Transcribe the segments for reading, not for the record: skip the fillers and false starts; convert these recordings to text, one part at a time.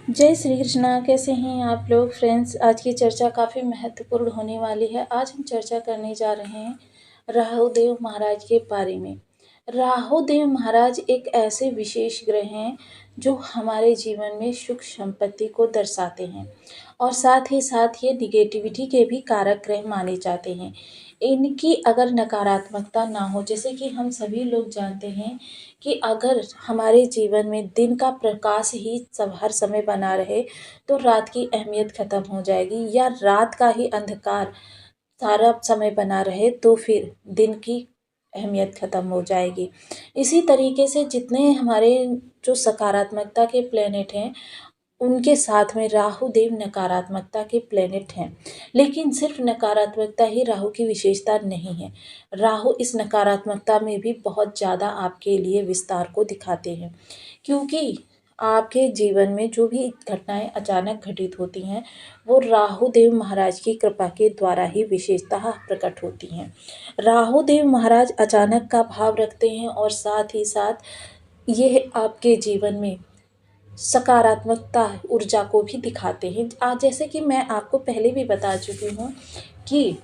जय श्री कृष्णा। कैसे हैं आप लोग फ्रेंड्स। आज की चर्चा काफ़ी महत्वपूर्ण होने वाली है। आज हम चर्चा करने जा रहे हैं राहुदेव महाराज के बारे में। राहुदेव महाराज एक ऐसे विशेष ग्रह हैं जो हमारे जीवन में सुख संपत्ति को दर्शाते हैं और साथ ही साथ ये निगेटिविटी के भी कारक ग्रह माने जाते हैं। इनकी अगर नकारात्मकता ना हो, जैसे कि हम सभी लोग जानते हैं कि अगर हमारे जीवन में दिन का प्रकाश ही सब हर समय बना रहे तो रात की अहमियत ख़त्म हो जाएगी, या रात का ही अंधकार सारा समय बना रहे तो फिर दिन की अहमियत ख़त्म हो जाएगी। इसी तरीके से जितने हमारे जो सकारात्मकता के प्लेनेट हैं उनके साथ में राहु देव नकारात्मकता के प्लेनेट हैं। लेकिन सिर्फ नकारात्मकता ही राहु की विशेषता नहीं है। राहु इस नकारात्मकता में भी बहुत ज़्यादा आपके लिए विस्तार को दिखाते हैं, क्योंकि आपके जीवन में जो भी घटनाएं अचानक घटित होती हैं वो राहु देव महाराज की कृपा के द्वारा ही विशेषतः प्रकट होती हैं। राहु देव महाराज अचानक का भाव रखते हैं और साथ ही साथ ये आपके जीवन में सकारात्मकता ऊर्जा को भी दिखाते हैं। आज जैसे कि मैं आपको पहले भी बता चुकी हूँ कि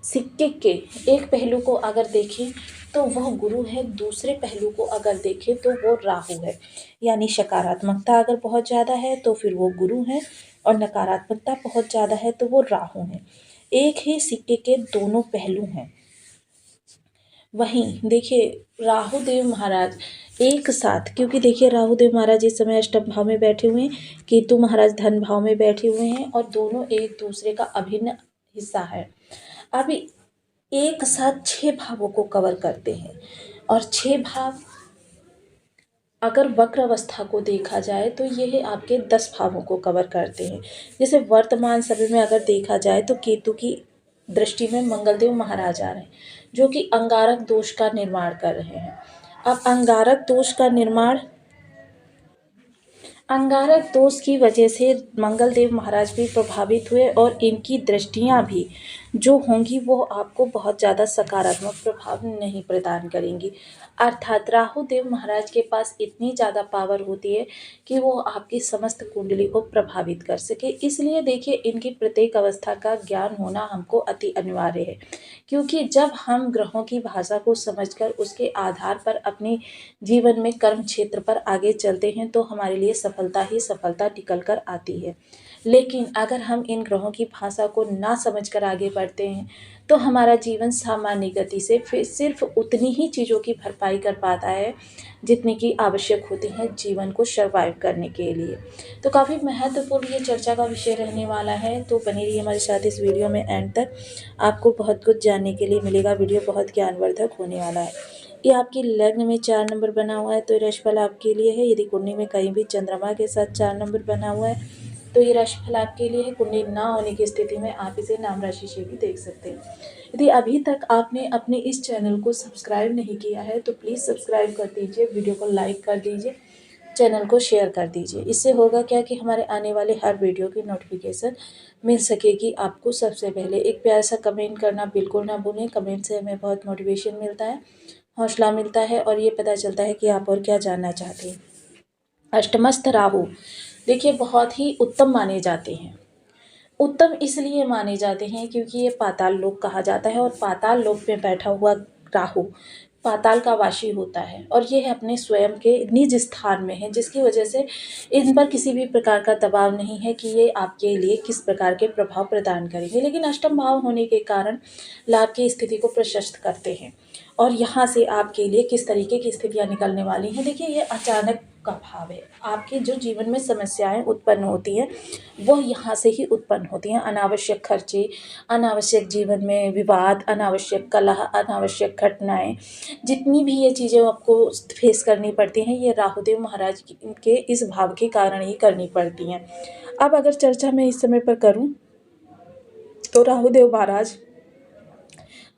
सिक्के के एक पहलू को अगर देखें तो वह गुरु है, दूसरे पहलू को अगर देखें तो वो राहु है। यानी सकारात्मकता अगर बहुत ज़्यादा है तो फिर वो गुरु है और नकारात्मकता बहुत ज़्यादा है तो वो राहु है। एक ही सिक्के के दोनों पहलू हैं। वहीं देखिए राहुदेव महाराज एक साथ, क्योंकि देखिए राहुदेव महाराज इस समय अष्टम भाव में बैठे हुए हैं, केतु महाराज धन भाव में बैठे हुए हैं और दोनों एक दूसरे का अभिन्न हिस्सा है। अभी एक साथ 6 भावों को कवर करते हैं और 6 भाव अगर वक्र अवस्था को देखा जाए तो यह आपके 10 भावों को कवर करते हैं। जैसे वर्तमान समय में अगर देखा जाए तो केतु की दृष्टि में मंगलदेव महाराज आ रहे हैं जो कि अंगारक दोष का निर्माण कर रहे हैं। अब अंगारक दोष की वजह से मंगलदेव महाराज भी प्रभावित हुए और इनकी दृष्टियां भी जो होंगी वो आपको बहुत ज़्यादा सकारात्मक प्रभाव नहीं प्रदान करेंगी। अर्थात राहुदेव महाराज के पास इतनी ज़्यादा पावर होती है कि वो आपकी समस्त कुंडली को प्रभावित कर सके। इसलिए देखिए इनकी प्रत्येक अवस्था का ज्ञान होना हमको अति अनिवार्य है, क्योंकि जब हम ग्रहों की भाषा को समझकर उसके आधार पर अपने जीवन में कर्म क्षेत्र पर आगे चलते हैं तो हमारे लिए सफलता ही सफलता निकल कर आती है। लेकिन अगर हम इन ग्रहों की भाषा को ना समझकर आगे बढ़ते हैं तो हमारा जीवन सामान्य गति से फिर सिर्फ उतनी ही चीज़ों की भरपाई कर पाता है जितनी की आवश्यक होती है जीवन को सर्वाइव करने के लिए। तो काफ़ी महत्वपूर्ण ये चर्चा का विषय रहने वाला है, तो बने रहिए हमारे साथ इस वीडियो में एंड तक। आपको बहुत कुछ जानने के लिए मिलेगा। वीडियो बहुत ज्ञानवर्धक होने वाला है। ये आपकी लग्न में 4 नंबर बना हुआ है तो ये राशिफल आपके लिए है। यदि कुंडली में कहीं भी चंद्रमा के साथ 4 नंबर बना हुआ है तो ये राशिफल आपके लिए है। कुंडली ना होने की स्थिति में आप इसे नाम राशि से भी देख सकते हैं। यदि अभी तक आपने अपने इस चैनल को सब्सक्राइब नहीं किया है तो प्लीज़ सब्सक्राइब कर दीजिए, वीडियो को लाइक कर दीजिए, चैनल को शेयर कर दीजिए। इससे होगा क्या कि हमारे आने वाले हर वीडियो की नोटिफिकेशन मिल सकेगी आपको सबसे पहले। एक प्यारा सा कमेंट करना बिल्कुल ना भूलें। कमेंट से हमें बहुत मोटिवेशन मिलता है, हौसला मिलता है और ये पता चलता है कि आप और क्या जानना चाहते हैं। अष्टमस्थ राहु देखिए बहुत ही उत्तम माने जाते हैं। उत्तम इसलिए माने जाते हैं क्योंकि ये पाताल लोक कहा जाता है और पाताल लोक में बैठा हुआ राहु पाताल का वासी होता है और ये अपने स्वयं के निज स्थान में है, जिसकी वजह से इन पर किसी भी प्रकार का दबाव नहीं है कि ये आपके लिए किस प्रकार के प्रभाव प्रदान करेंगे। लेकिन अष्टम भाव होने के कारण लाभ की स्थिति को प्रशस्त करते हैं और यहाँ से आपके लिए किस तरीके की स्थितियाँ निकलने वाली हैं। देखिए ये अचानक का भाव है। आपके जो जीवन में समस्याएं उत्पन्न होती हैं वह यहाँ से ही उत्पन्न होती हैं। अनावश्यक खर्चे, अनावश्यक जीवन में विवाद, अनावश्यक कलह, अनावश्यक घटनाएं, जितनी भी ये चीज़ें आपको फेस करनी पड़ती हैं ये राहुदेव महाराज के इस भाव के कारण ही करनी पड़ती हैं। अब अगर चर्चा मैं इस समय पर करूं तो राहुदेव महाराज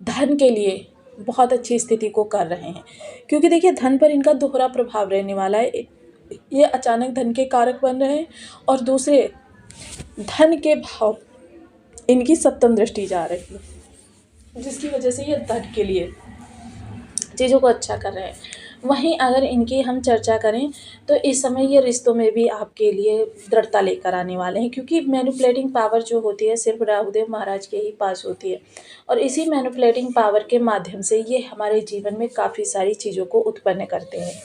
धन के लिए बहुत अच्छी स्थिति को कर रहे हैं, क्योंकि देखिए धन पर इनका दोहरा प्रभाव रहने वाला है। ये अचानक धन के कारक बन रहे हैं और दूसरे धन के भाव इनकी सप्तम दृष्टि जा रही है, जिसकी वजह से ये धन के लिए चीज़ों को अच्छा कर रहे हैं। वहीं अगर इनकी हम चर्चा करें तो इस समय ये रिश्तों में भी आपके लिए दृढ़ता लेकर आने वाले हैं, क्योंकि मैनिपुलेटिंग पावर जो होती है सिर्फ राहुदेव महाराज के ही पास होती है, और इसी मैनिपुलेटिंग पावर के माध्यम से ये हमारे जीवन में काफ़ी सारी चीज़ों को उत्पन्न करते हैं।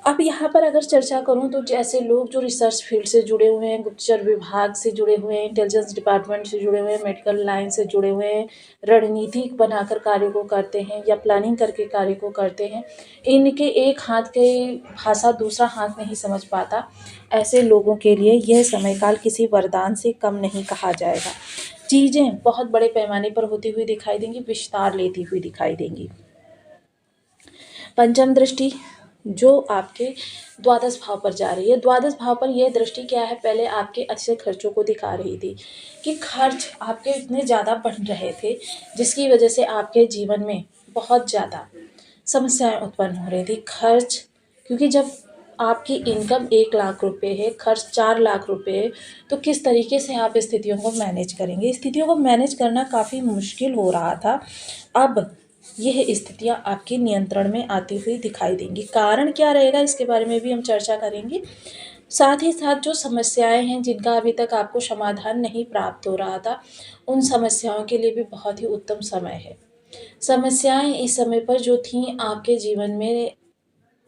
अब यहाँ पर अगर चर्चा करूँ तो जैसे लोग जो रिसर्च फील्ड से जुड़े हुए हैं, गुप्तचर विभाग से जुड़े हुए हैं, इंटेलिजेंस डिपार्टमेंट से जुड़े हुए हैं, मेडिकल लाइन से जुड़े हुए हैं, रणनीति बनाकर कार्य को करते हैं या प्लानिंग करके कार्य को करते हैं, इनके एक हाथ की भाषा दूसरा हाथ नहीं समझ पाता, ऐसे लोगों के लिए यह समयकाल किसी वरदान से कम नहीं कहा जाएगा। चीज़ें बहुत बड़े पैमाने पर होती हुई दिखाई देंगी, विस्तार लेती हुई दिखाई देंगी। पंचम दृष्टि जो आपके द्वादश भाव पर जा रही है, द्वादश भाव पर यह दृष्टि क्या है, पहले आपके अच्छे खर्चों को दिखा रही थी कि खर्च आपके इतने ज़्यादा बढ़ रहे थे जिसकी वजह से आपके जीवन में बहुत ज़्यादा समस्याएं उत्पन्न हो रही थी। खर्च, क्योंकि जब आपकी इनकम 1 लाख रुपए है, खर्च 4 लाख रुपए है, तो किस तरीके से आप स्थितियों को मैनेज करेंगे। स्थितियों को मैनेज करना काफ़ी मुश्किल हो रहा था। अब यह स्थितियां आपके नियंत्रण में आती हुई दिखाई देंगी। कारण क्या रहेगा इसके बारे में भी हम चर्चा करेंगे। साथ ही साथ जो समस्याएं हैं जिनका अभी तक आपको समाधान नहीं प्राप्त हो रहा था, उन समस्याओं के लिए भी बहुत ही उत्तम समय है। समस्याएं इस समय पर जो थीं आपके जीवन में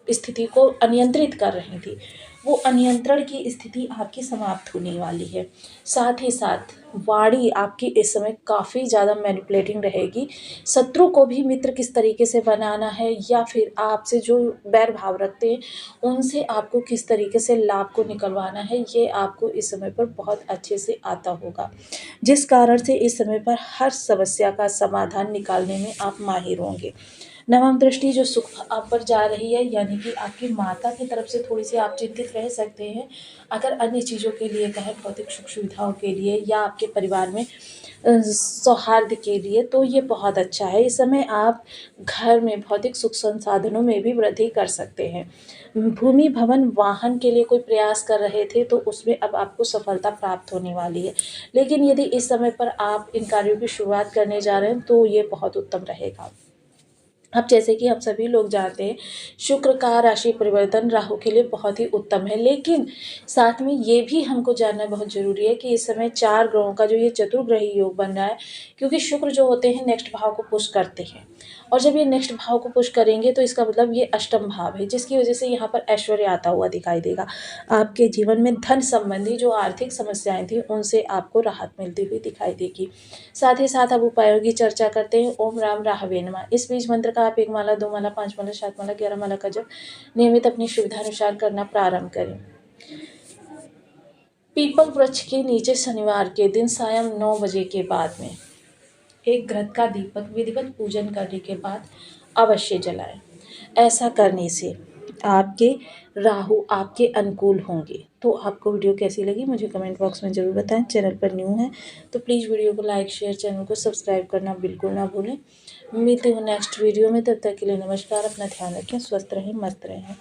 स्थिति को अनियंत्रित कर रही थी, वो अनियंत्रण की स्थिति आपकी समाप्त होने वाली है। साथ ही साथ वाणी आपकी इस समय काफ़ी ज़्यादा मैनिपुलेटिंग रहेगी। शत्रु को भी मित्र किस तरीके से बनाना है, या फिर आपसे जो बैर भाव रखते हैं उनसे आपको किस तरीके से लाभ को निकलवाना है, ये आपको इस समय पर बहुत अच्छे से आता होगा, जिस कारण से इस समय पर हर समस्या का समाधान निकालने में आप माहिर होंगे। नवम दृष्टि जो सुख आप पर जा रही है, यानी कि आपकी माता की तरफ से थोड़ी सी आप चिंतित रह सकते हैं। अगर अन्य चीज़ों के लिए कहें, भौतिक सुख सुविधाओं के लिए या आपके परिवार में सौहार्द के लिए, तो ये बहुत अच्छा है। इस समय आप घर में भौतिक सुख संसाधनों में भी वृद्धि कर सकते हैं। भूमि भवन वाहन के लिए कोई प्रयास कर रहे थे तो उसमें अब आपको सफलता प्राप्त होने वाली है, लेकिन यदि इस समय पर आप इन कार्यों की शुरुआत करने जा रहे हैं तो ये बहुत उत्तम रहेगा। अब जैसे कि हम सभी लोग जानते हैं, शुक्र का राशि परिवर्तन राहु के लिए बहुत ही उत्तम है, लेकिन साथ में ये भी हमको जानना बहुत ज़रूरी है कि इस समय 4 ग्रहों का जो ये चतुर्ग्रही योग बन रहा है, क्योंकि शुक्र जो होते हैं नेक्स्ट भाव को पुश करते हैं, और जब ये नेक्स्ट भाव को पुश करेंगे तो इसका मतलब ये अष्टम भाव है, जिसकी वजह से यहाँ पर ऐश्वर्य आता हुआ दिखाई देगा। आपके जीवन में धन संबंधी जो आर्थिक समस्याएं थी उनसे आपको राहत मिलती हुई दिखाई देगी। साथ ही साथ अब उपायों की चर्चा करते हैं। ओम राम राहवे नमः, इस बीज मंत्र का आप 1 माला, 2 माला, 5 माला, 7 माला, 11 माला का जप नियमित अपनी सुविधानुसार करना प्रारंभ करें। पीपल वृक्ष के नीचे शनिवार के दिन सायं 9 बजे के बाद में एक घृत का दीपक विधिवत पूजन करने के बाद अवश्य जलाएं। ऐसा करने से आपके राहु आपके अनुकूल होंगे। तो आपको वीडियो कैसी लगी मुझे कमेंट बॉक्स में ज़रूर बताएं। चैनल पर न्यू है तो प्लीज़ वीडियो को लाइक शेयर, चैनल को सब्सक्राइब करना बिल्कुल ना भूलें। मिलते हैं नेक्स्ट वीडियो में, तब तक के लिए नमस्कार। अपना ध्यान रखें, स्वस्थ रहें, मस्त रहें।